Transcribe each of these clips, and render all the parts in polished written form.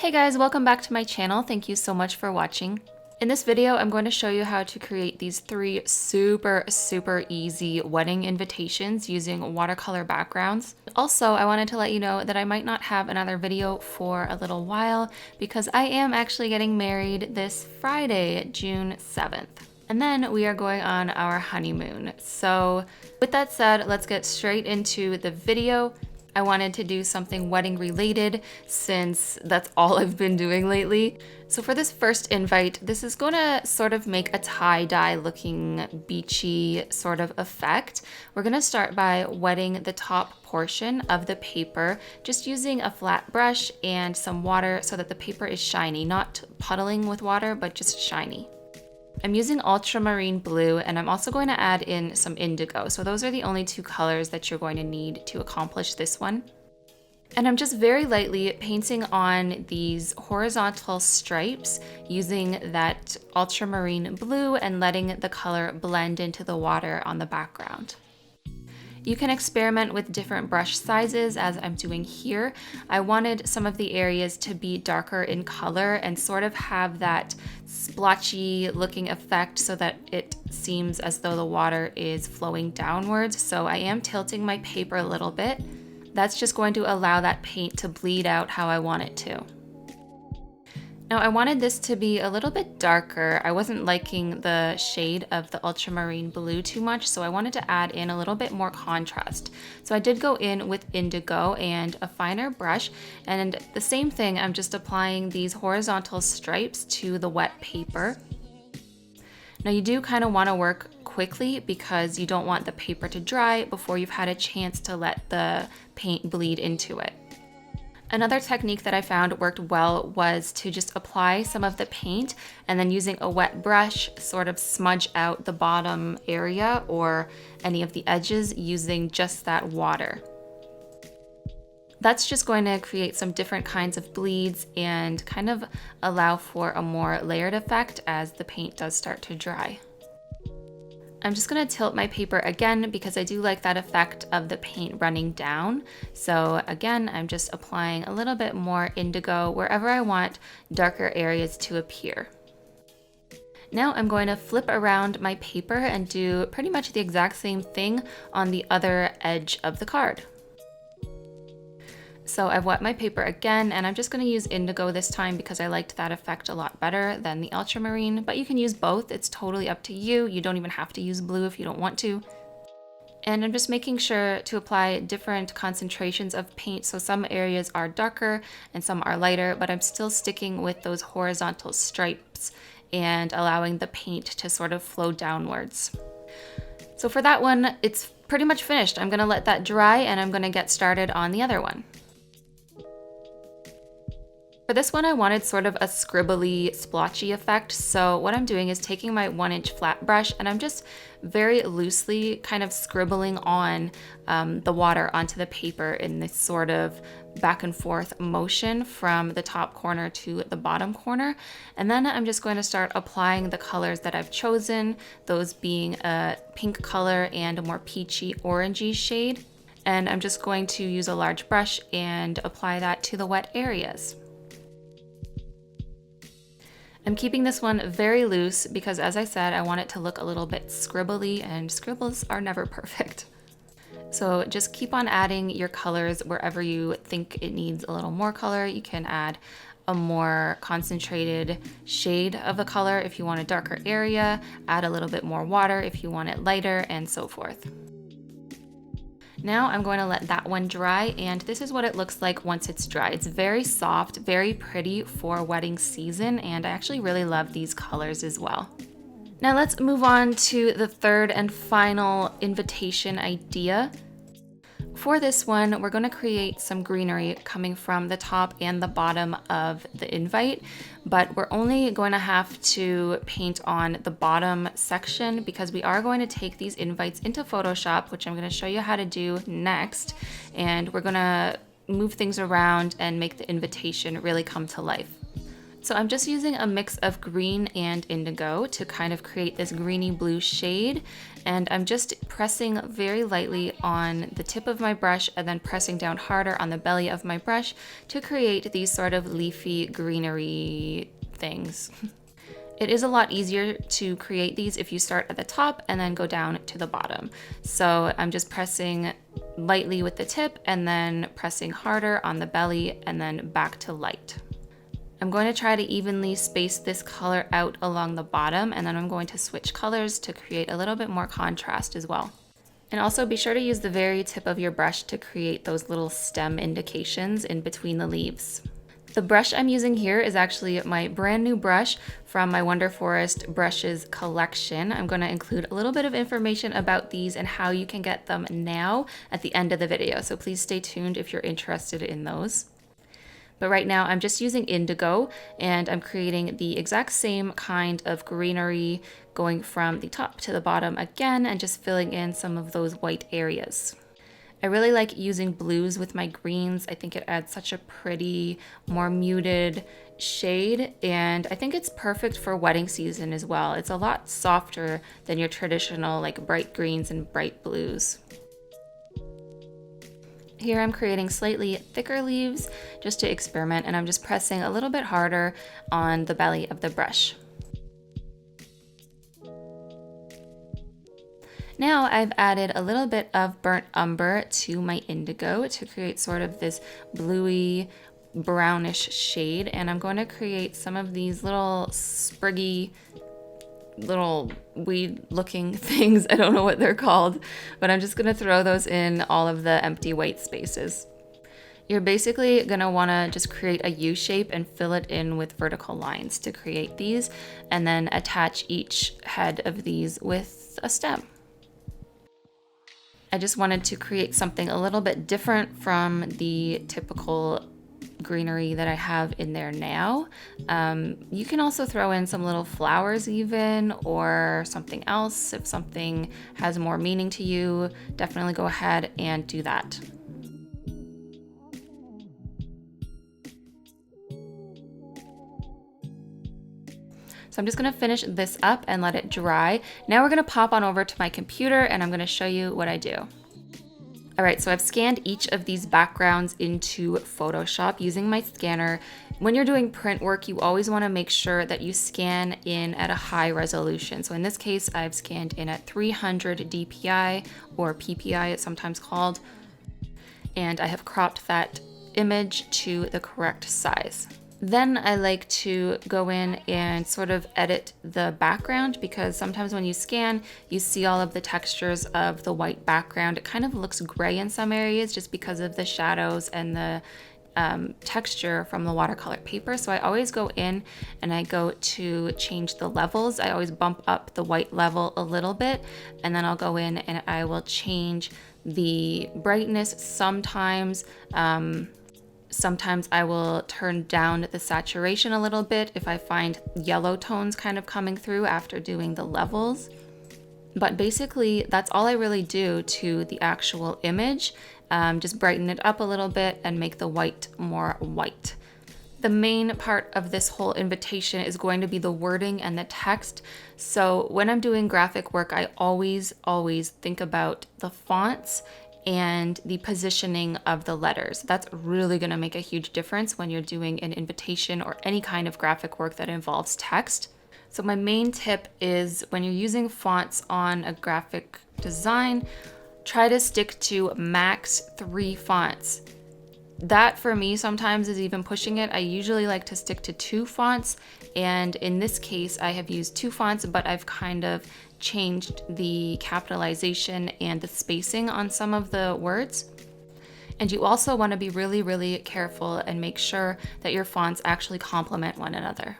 Hey guys, welcome back to my channel. Thank you so much for watching. In this video, I'm going to show you how to create these three super easy wedding invitations using watercolor backgrounds. Also, I wanted to let you know that I might not have another video for a little while because I am actually getting married this Friday, June 7th. And then we are going on our honeymoon. So with that said, let's get straight into the video. I wanted to do something wedding related since that's all I've been doing lately. So for this first invite, this is gonna sort of make a tie-dye looking beachy sort of effect. We're gonna start by wetting the top portion of the paper, just using a flat brush and some water so that the paper is shiny, not puddling with water, but just shiny. I'm using ultramarine blue, and I'm also going to add in some indigo. So those are the only two colors that you're going to need to accomplish this one. And I'm just very lightly painting on these horizontal stripes using that ultramarine blue and letting the color blend into the water on the background. You can experiment with different brush sizes as I'm doing here. I wanted some of the areas to be darker in color and sort of have that splotchy looking effect so that it seems as though the water is flowing downwards. So I am tilting my paper a little bit. That's just going to allow that paint to bleed out how I want it to. Now I wanted this to be a little bit darker. I wasn't liking the shade of the ultramarine blue too much, so I wanted to add in a little bit more contrast. So I did go in with indigo and a finer brush, and the same thing, I'm just applying these horizontal stripes to the wet paper. Now you do kind of want to work quickly because you don't want the paper to dry before you've had a chance to let the paint bleed into it. Another technique that I found worked well was to just apply some of the paint and then using a wet brush sort of smudge out the bottom area or any of the edges using just that water. That's just going to create some different kinds of bleeds and kind of allow for a more layered effect as the paint does start to dry. I'm just gonna tilt my paper again because I do like that effect of the paint running down. So again, I'm just applying a little bit more indigo wherever I want darker areas to appear. Now I'm going to flip around my paper and do pretty much the exact same thing on the other edge of the card. So I've wet my paper again, and I'm just going to use indigo this time because I liked that effect a lot better than the ultramarine, but you can use both. It's totally up to you. You don't even have to use blue if you don't want to. And I'm just making sure to apply different concentrations of paint. So some areas are darker and some are lighter, but I'm still sticking with those horizontal stripes and allowing the paint to sort of flow downwards. So for that one, it's pretty much finished. I'm going to let that dry and I'm going to get started on the other one. For this one, I wanted sort of a scribbly, splotchy effect. So what I'm doing is taking my 1-inch flat brush and I'm just very loosely kind of scribbling on the water onto the paper in this sort of back and forth motion from the top corner to the bottom corner. And then I'm just going to start applying the colors that I've chosen, those being a pink color and a more peachy orangey shade. And I'm just going to use a large brush and apply that to the wet areas. I'm keeping this one very loose because, as I said, I want it to look a little bit scribbly, and scribbles are never perfect. So just keep on adding your colors wherever you think it needs a little more color. You can add a more concentrated shade of the color if you want a darker area, add a little bit more water if you want it lighter, and so forth. Now I'm going to let that one dry, and this is what it looks like once it's dry. It's very soft, very pretty for wedding season, and I actually really love these colors as well. Now let's move on to the third and final invitation idea. For this one, we're going to create some greenery coming from the top and the bottom of the invite, but we're only going to have to paint on the bottom section because we are going to take these invites into Photoshop, which I'm going to show you how to do next, and we're going to move things around and make the invitation really come to life. So I'm just using a mix of green and indigo to kind of create this greeny blue shade. And I'm just pressing very lightly on the tip of my brush and then pressing down harder on the belly of my brush to create these sort of leafy greenery things. It is a lot easier to create these if you start at the top and then go down to the bottom. So I'm just pressing lightly with the tip and then pressing harder on the belly and then back to light. I'm going to try to evenly space this color out along the bottom, and then I'm going to switch colors to create a little bit more contrast as well. And also be sure to use the very tip of your brush to create those little stem indications in between the leaves. The brush I'm using here is actually my brand new brush from my Wonder Forest brushes collection. I'm going to include a little bit of information about these and how you can get them now at the end of the video, so please stay tuned if you're interested in those. But right now I'm just using indigo and I'm creating the exact same kind of greenery going from the top to the bottom again and just filling in some of those white areas. I really like using blues with my greens. I think it adds such a pretty, more muted shade, and I think it's perfect for wedding season as well. It's a lot softer than your traditional like bright greens and bright blues. Here I'm creating slightly thicker leaves just to experiment, and I'm just pressing a little bit harder on the belly of the brush. Now I've added a little bit of burnt umber to my indigo to create sort of this bluey brownish shade, and I'm going to create some of these little spriggy little weed looking things. I don't know what they're called, but I'm just gonna throw those in all of the empty white spaces. You're basically gonna wanna just create a U shape and fill it in with vertical lines to create these, and then attach each head of these with a stem. I just wanted to create something a little bit different from the typical greenery that I have in there now. You can also throw in some little flowers even, or something else. If something has more meaning to you, definitely go ahead and do that. So I'm just gonna finish this up and let it dry. Now we're gonna pop on over to my computer and I'm gonna show you what I do. All right, so I've scanned each of these backgrounds into Photoshop using my scanner. When you're doing print work, you always wanna make sure that you scan in at a high resolution. So in this case, I've scanned in at 300 DPI, or PPI it's sometimes called, and I have cropped that image to the correct size. Then I like to go in and sort of edit the background, because sometimes when you scan, you see all of the textures of the white background. It kind of looks gray in some areas just because of the shadows and the texture from the watercolor paper. So I always go in and I go to change the levels. I always bump up the white level a little bit, and then I'll go in and I will change the brightness sometimes. Sometimes I will turn down the saturation a little bit if I find yellow tones kind of coming through after doing the levels. But basically, that's all I really do to the actual image. Just brighten it up a little bit and make the white more white. The main part of this whole invitation is going to be the wording and the text. So when I'm doing graphic work, I always think about the fonts and the positioning of the letters. That's really gonna make a huge difference when you're doing an invitation or any kind of graphic work that involves text. So my main tip is, when you're using fonts on a graphic design, try to stick to max 3 fonts. That for me sometimes is even pushing it. I usually like to stick to 2 fonts, and in this case I have used 2 fonts, but I've kind of changed the capitalization and the spacing on some of the words. And you also want to be really careful and make sure that your fonts actually complement one another.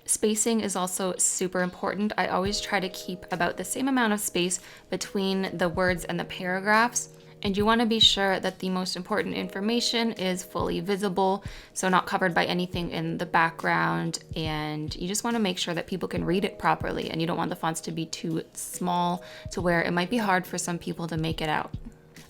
Spacing is also super important. I always try to keep about the same amount of space between the words and the paragraphs. And you want to be sure that the most important information is fully visible, so not covered by anything in the background, and you just want to make sure that people can read it properly, and you don't want the fonts to be too small to where it might be hard for some people to make it out.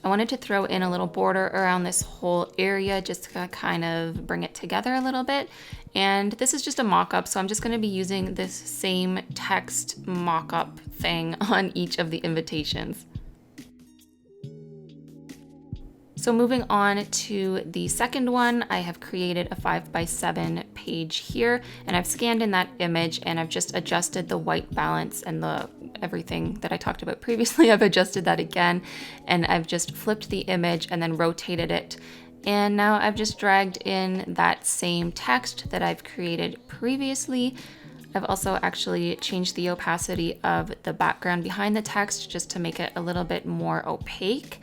I wanted to throw in a little border around this whole area just to kind of bring it together a little bit. And this is just a mock-up, so I'm just gonna be using this same text mock-up thing on each of the invitations. So moving on to the second one, I have created a 5x7 page here, and I've scanned in that image and I've just adjusted the white balance and everything that I talked about previously. I've adjusted that again, and I've just flipped the image and then rotated it. And now I've just dragged in that same text that I've created previously. I've also actually changed the opacity of the background behind the text just to make it a little bit more opaque.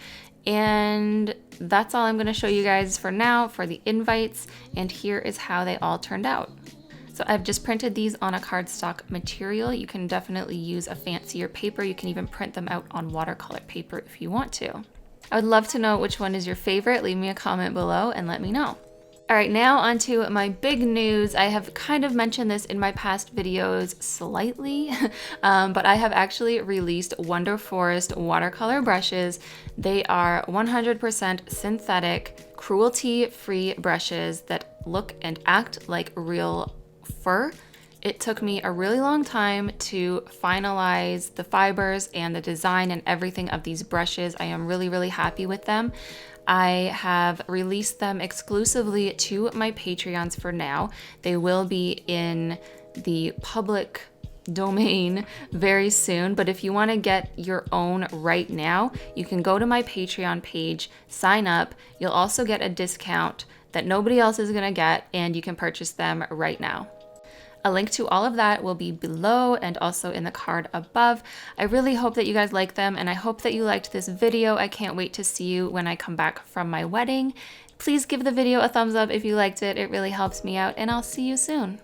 And that's all I'm going to show you guys for now for the invites, and here is how they all turned out. So I've just printed these on a cardstock material. You can definitely use a fancier paper. You can even print them out on watercolor paper if you want to. I would love to know which one is your favorite. Leave me a comment below and let me know. All right, now onto my big news. I have kind of mentioned this in my past videos slightly, but I have actually released Wonder Forest watercolor brushes. They are 100% synthetic, cruelty-free brushes that look and act like real fur. It took me a really long time to finalize the fibers and the design and everything of these brushes. I am really, really happy with them. I have released them exclusively to my Patreons for now. They will be in the public domain very soon, but if you want to get your own right now, you can go to my Patreon page, sign up. You'll also get a discount that nobody else is going to get, and you can purchase them right now. A link to all of that will be below and also in the card above. I really hope that you guys like them, and I hope that you liked this video. I can't wait to see you when I come back from my wedding. Please give the video a thumbs up if you liked it. It really helps me out, and I'll see you soon.